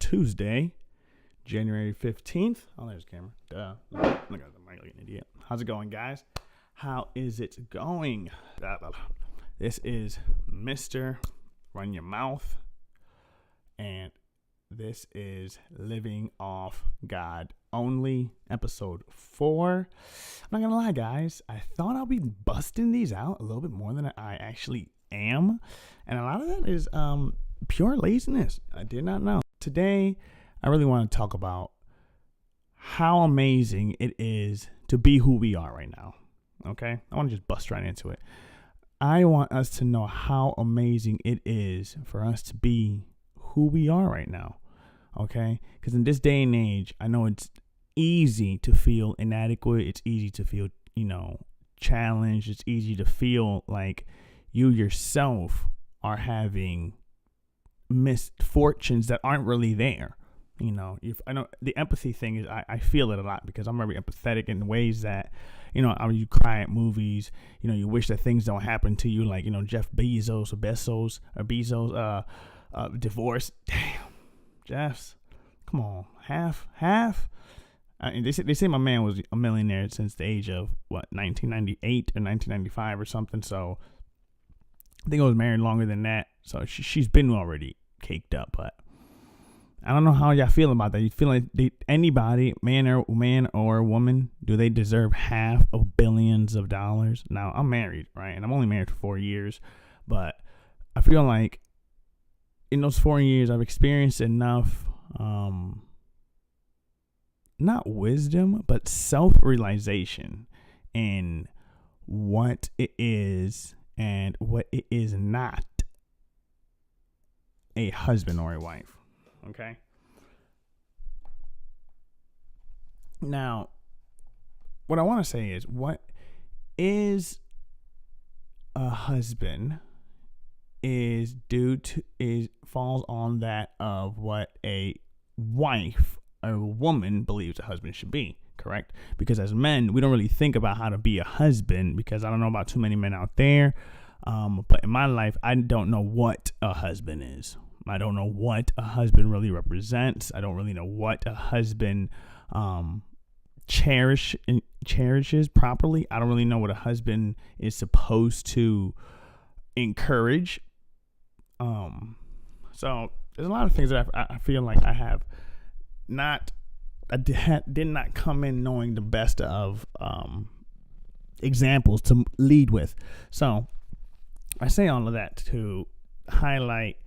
Tuesday, January 15th. Oh, there's the camera. Duh. Look at the mic like an idiot. How's it going, guys? How is it going? This is Mr.Runyomouth, and this is Living Off God Only, episode 4. I'm not gonna lie, guys. I thought I'll be busting these out a little bit more than I actually am, and a lot of that is pure laziness. I did not know. Today, I really want to talk about how amazing it is to be who we are right now. Okay? I want to just bust right into it. I want us to know how amazing it is for us to be who we are right now. Okay? Because in this day and age, I know it's easy to feel inadequate. It's easy to feel, challenged. It's easy to feel like you yourself are having misfortunes that aren't really there. I know the empathy thing is I feel it a lot because I'm very empathetic in ways that, you cry at movies, you wish that things don't happen to you, like, Jeff Bezos divorce. Damn, Jeff's, come on, half. They say my man was a millionaire since the age of 1998 or 1995 or something. So I think I was married longer than that. So she's been already caked up, but I don't know how y'all feel about that. You feel like anybody, man or woman, do they deserve half of billions of dollars? Now, I'm married, right? And I'm only married for 4 years, but I feel like in those 4 years, I've experienced enough, not wisdom, but self-realization in what it is and what it is not a husband or a wife. Okay. Now, what I want to say is, what is a husband falls on that of what a wife or a woman believes a husband should be. Correct? Because as men, we don't really think about how to be a husband, because I don't know about too many men out there. But in my life, I don't know what a husband is. I don't know what a husband really represents. I don't really know what a husband cherishes properly. I don't really know what a husband is supposed to encourage. So there's a lot of things that I feel like I have not. I did not come in knowing the best of examples to lead with. So I say all of that to highlight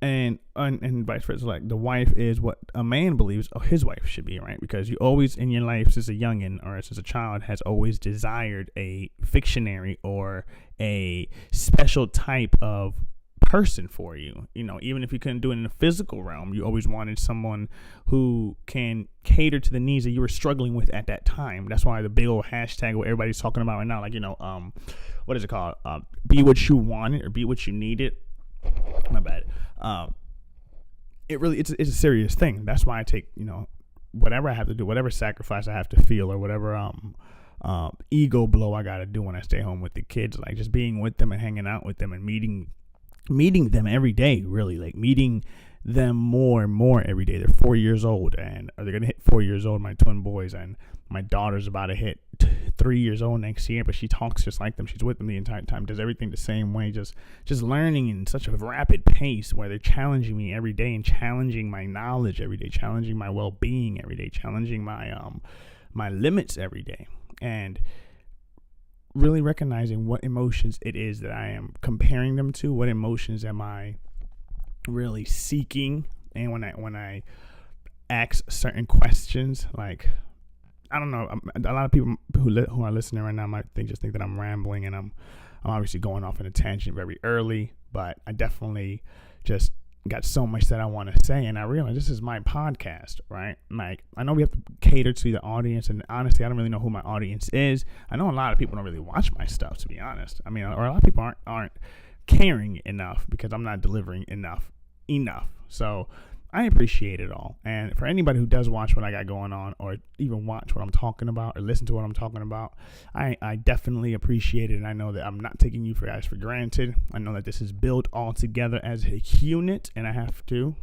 and vice versa. Like, the wife is what a man believes his wife should be, right? Because you always in your life, since a youngin or since a child, has always desired a fictionary or a special type of person for you. Even if you couldn't do it in the physical realm, you always wanted someone who can cater to the needs that you were struggling with at that time. That's why the big old hashtag what everybody's talking about right now, like, what is it called? Be what you wanted or be what you needed. My bad. It's a serious thing. That's why I take, whatever I have to do, whatever sacrifice I have to feel, or whatever ego blow I got to do when I stay home with the kids, like just being with them and hanging out with them and meeting them every day, really, like meeting them more and more every day. They're 4 years old, and they're going to hit 4 years old, my twin boys, and my daughter's about to hit 3 years old next year, but she talks just like them. She's with them the entire time, does everything the same way, just learning in such a rapid pace where they're challenging me every day and challenging my knowledge every day, challenging my well-being every day, challenging my limits every day, and really recognizing what emotions it is that I am comparing them to. What emotions am I really seeking? And when I ask certain questions, like, I don't know, a lot of people who are listening right now might think that I'm rambling, and I'm obviously going off in a tangent very early, but I definitely just got so much that I want to say, and I realize this is my podcast, right? Like, I know we have to cater to the audience, and honestly, I don't really know who my audience is. I know a lot of people don't really watch my stuff, to be honest. I mean, or a lot of people aren't caring enough because I'm not delivering enough. So I appreciate it all. And for anybody who does watch what I got going on, or even watch what I'm talking about, or listen to what I'm talking about, I definitely appreciate it. And I know that I'm not taking you guys for granted. I know that this is built all together as a unit, and I have to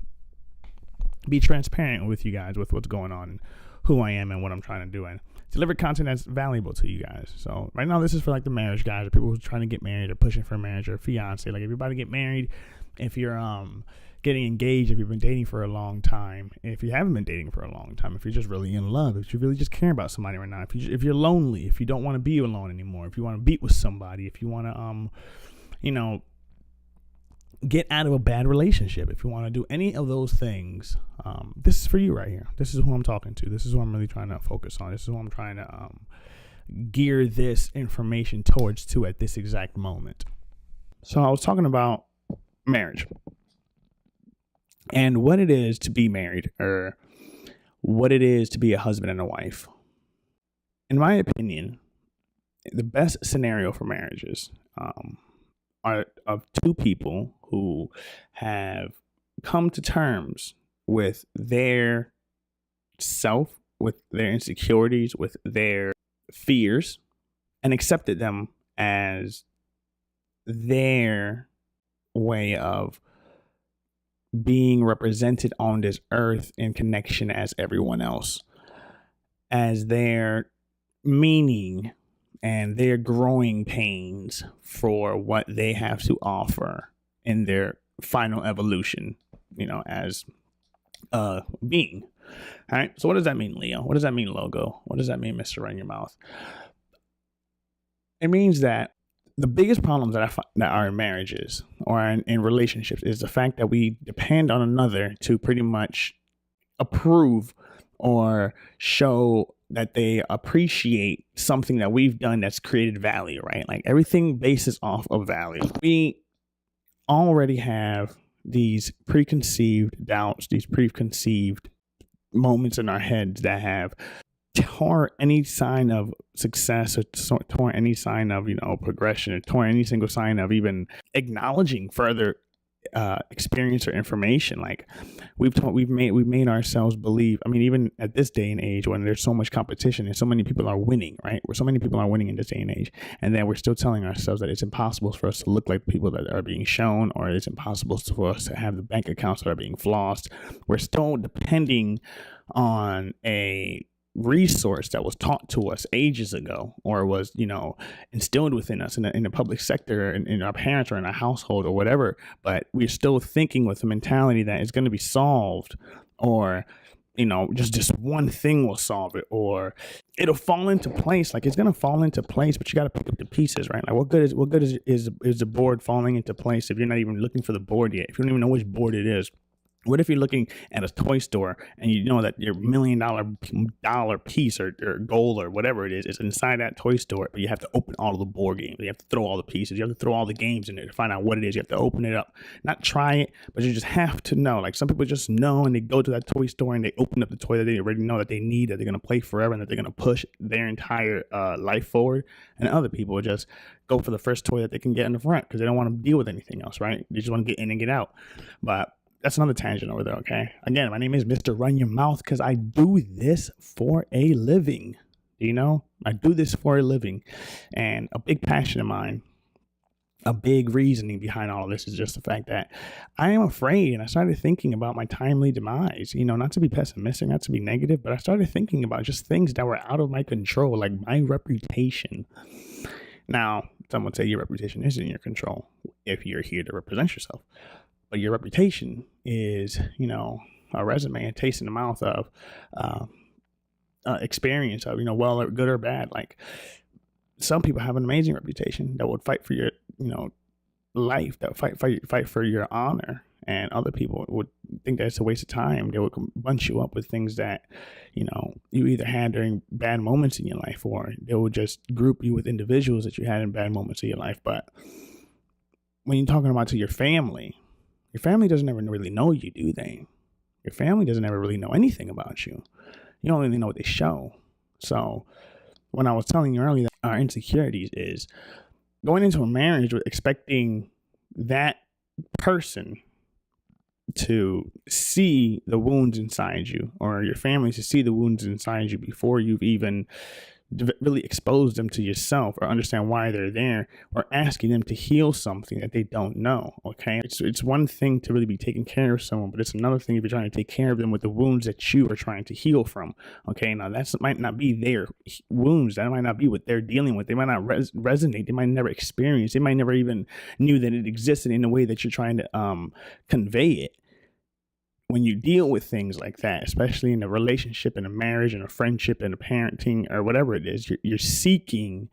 be transparent with you guys with what's going on, and who I am and what I'm trying to do, and deliver content that's valuable to you guys. So right now, this is for like the marriage guys, or people who are trying to get married or pushing for marriage or fiance. Like, everybody get married. If you're getting engaged, if you've been dating for a long time, if you haven't been dating for a long time, if you're just really in love, if you really just care about somebody right now, if you're lonely, if you don't want to be alone anymore, if you want to be with somebody, if you want to get out of a bad relationship, if you want to do any of those things, this is for you right here. This is who I'm talking to. This is who I'm really trying to focus on. This is who I'm trying to gear this information towards at this exact moment. So I was talking about marriage and what it is to be married, or what it is to be a husband and a wife. In my opinion, the best scenario for marriages are of two people who have come to terms with their self, with their insecurities, with their fears, and accepted them as their way of being represented on this earth in connection as everyone else, as their meaning and their growing pains for what they have to offer in their final evolution, as a being. All right. So what does that mean, Leo? What does that mean, L.O.G.O? What does that mean, Mr.Runyomouth? It means that the biggest problems that are in marriages or in relationships is the fact that we depend on another to pretty much approve or show that they appreciate something that we've done that's created value, right? Like, everything bases off of value. We already have these preconceived doubts, these preconceived moments in our heads that have torn any sign of success, or torn any sign of progression, or torn any single sign of even acknowledging further experience or information. Like, we've made ourselves believe. I mean, even at this day and age, when there's so much competition and so many people are winning, right? Where so many people are winning in this day and age, and then we're still telling ourselves that it's impossible for us to look like people that are being shown, or it's impossible for us to have the bank accounts that are being flossed. We're still depending on a resource that was taught to us ages ago, or was instilled within us in the public sector, in our parents, or in our household, or whatever. But we're still thinking with the mentality that it's going to be solved, or just one thing will solve it, or it'll fall into place. Like, it's going to fall into place, but you got to pick up the pieces, right? Like, what good is the board falling into place if you're not even looking for the board yet, if you don't even know which board it is? What if you're looking at a toy store and you know that your $1 million piece or goal or whatever it is inside that toy store, but you have to open all of the board games. You have to throw all the pieces. You have to throw all the games in there to find out what it is. You have to open it up, not try it, but you just have to know. Like, some people just know, and they go to that toy store and they open up the toy that they already know that they need, that they're going to play forever, and that they're going to push their entire life forward. And other people just go for the first toy that they can get in the front because they don't want to deal with anything else, right? They just want to get in and get out. But that's another tangent over there, okay? Again, my name is Mr.Runyomouth because I do this for a living. I do this for a living. And a big passion of mine, a big reasoning behind all of this, is just the fact that I am afraid, and I started thinking about my timely demise. Not to be pessimistic, not to be negative, but I started thinking about just things that were out of my control, like my reputation. Now, some would say your reputation isn't in your control if you're here to represent yourself. But your reputation is, a resume, a taste in the mouth of experience of, well, or good or bad. Like, some people have an amazing reputation that would fight for your, life, that fight for your honor. And other people would think that it's a waste of time. They would bunch you up with things that, you either had during bad moments in your life, or they would just group you with individuals that you had in bad moments of your life. But when you're talking about to your family doesn't ever really know you, do they? Your family doesn't ever really know anything about you. You don't really know what they show. So when I was telling you earlier that our insecurities is going into a marriage with expecting that person to see the wounds inside you, or your family to see the wounds inside you before you've even really expose them to yourself or understand why they're there, or asking them to heal something that they don't know. Okay. It's one thing to really be taking care of someone, but it's another thing if you're trying to take care of them with the wounds that you are trying to heal from. Okay. Now that might not be their wounds. That might not be what they're dealing with. They might not resonate. They might never experience. They might never even knew that it existed in the way that you're trying to convey it. When you deal with things like that, especially in a relationship, in a marriage, in a friendship, in a parenting, or whatever it is, you're seeking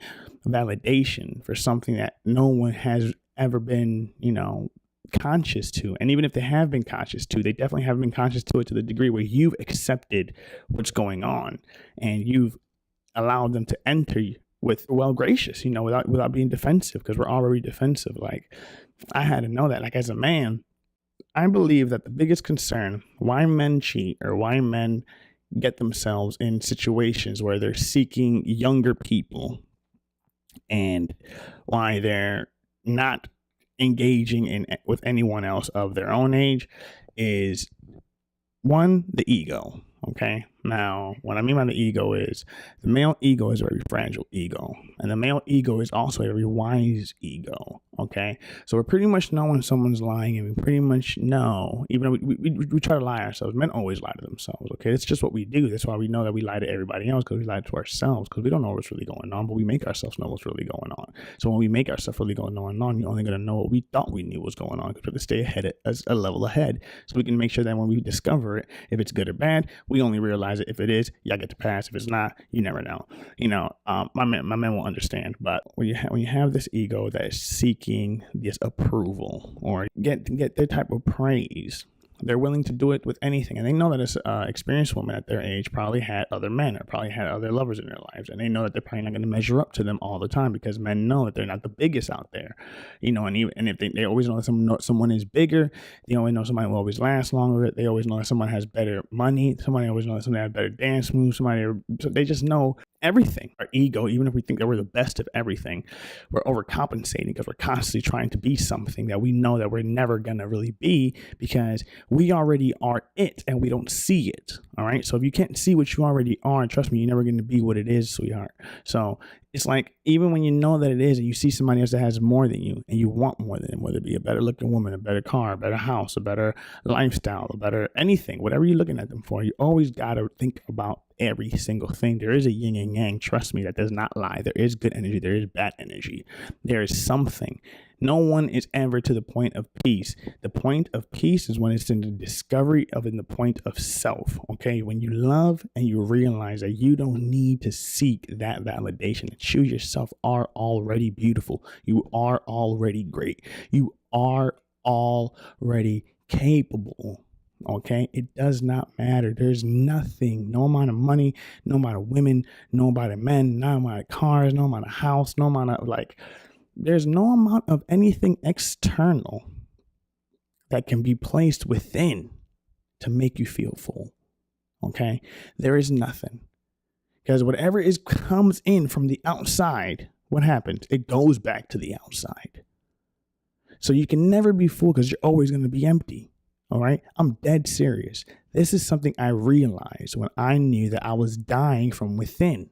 validation for something that no one has ever been, conscious to. And even if they have been conscious to, they definitely haven't been conscious to it to the degree where you've accepted what's going on and you've allowed them to enter with, well, gracious, without being defensive, because we're already defensive. Like, I had to know that, like, as a man, I believe that the biggest concern why men cheat or why men get themselves in situations where they're seeking younger people and why they're not engaging with anyone else of their own age is, one, the ego. Okay. Now, what I mean by the ego is the male ego is a very fragile ego, and the male ego is also a very wise ego. Okay. So we're pretty much know when someone's lying, and we pretty much know, even though we try to lie ourselves. Men always lie to themselves. Okay. It's just what we do. That's why we know that we lie to everybody else, because we lie to ourselves, because we don't know what's really going on, but we make ourselves know what's really going on. So when we make ourselves really going on, you're only going to know what we thought we knew was going on, because we have to stay ahead, a level ahead, so we can make sure that when we discover it, if it's good or bad, we only realize it. If it is, y'all get to pass. If it's not, you never know. My men will understand. But when you have this ego that is seeking this approval or get their type of praise, they're willing to do it with anything. And they know that this experienced woman at their age probably had other men or probably had other lovers in their lives. And they know that they're probably not going to measure up to them all the time, because men know that they're not the biggest out there. And if they always know that someone is bigger, they always know somebody will always last longer. They always know that someone has better money. Somebody always knows that somebody has better dance moves. So they just know everything. Our ego, even if we think that we're the best of everything, we're overcompensating because we're constantly trying to be something that we know that we're never going to really be, because we already are it and we don't see it. All right. So if you can't see what you already are, trust me, you're never going to be what it is, sweetheart. So it's like, even when you know that it is and you see somebody else that has more than you and you want more than them, whether it be a better looking woman, a better car, a better house, a better lifestyle, a better anything, whatever you're looking at them for, you always got to think about every single thing. There is a yin and yang. Trust me, that does not lie. There is good energy. There is bad energy. There is something. No one is ever to the point of peace. The point of peace is when it's in the discovery of in the point of self. Okay. When you love and you realize that you don't need to seek that validation, that you yourself are already beautiful. You are already great. You are already capable. Okay. It does not matter. There's nothing, no amount of money, no amount of women, no amount of men, no amount of cars, no amount of house, no amount of there's no amount of anything external that can be placed within to make you feel full. Okay. There is nothing, because whatever comes in from the outside, what happens? It goes back to the outside. So you can never be full, because you're always going to be empty. All right. I'm dead serious. This is something I realized when I knew that I was dying from within,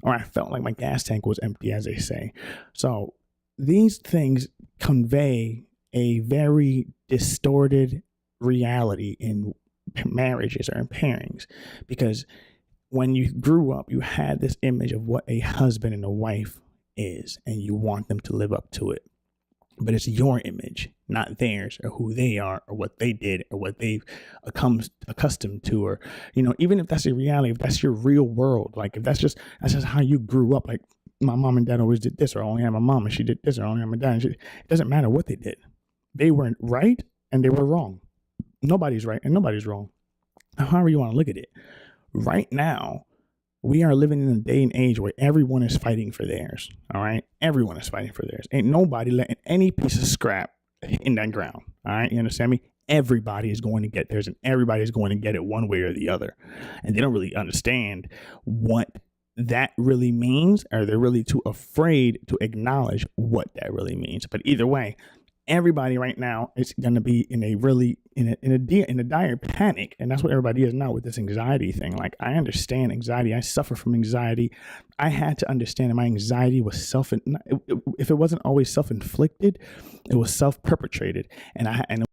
or I felt like my gas tank was empty, as they say. So these things convey a very distorted reality in marriages or in pairings, because when you grew up, you had this image of what a husband and a wife is, and you want them to live up to it. But it's your image, not theirs, or who they are, or what they did, or what they've become accustomed to, or, even if that's a reality, if that's your real world, like if that's just how you grew up, like my mom and dad always did this, or I only had my mom and she did this, or I only had my dad. It doesn't matter what they did. They weren't right and they were wrong. Nobody's right and nobody's wrong. However you want to look at it. Right now, we are living in a day and age where everyone is fighting for theirs. All right. Everyone is fighting for theirs. Ain't nobody letting any piece of scrap in that ground. All right. You understand me? Everybody is going to get theirs, and everybody is going to get it one way or the other. And they don't really understand what that really means, or they're really too afraid to acknowledge what that really means. But either way, everybody right now is going to be in a dire panic, and that's what everybody is now with this anxiety thing. Like, I understand anxiety. I suffer from anxiety. I had to understand that my anxiety was if it wasn't always self-inflicted, it was self-perpetrated, and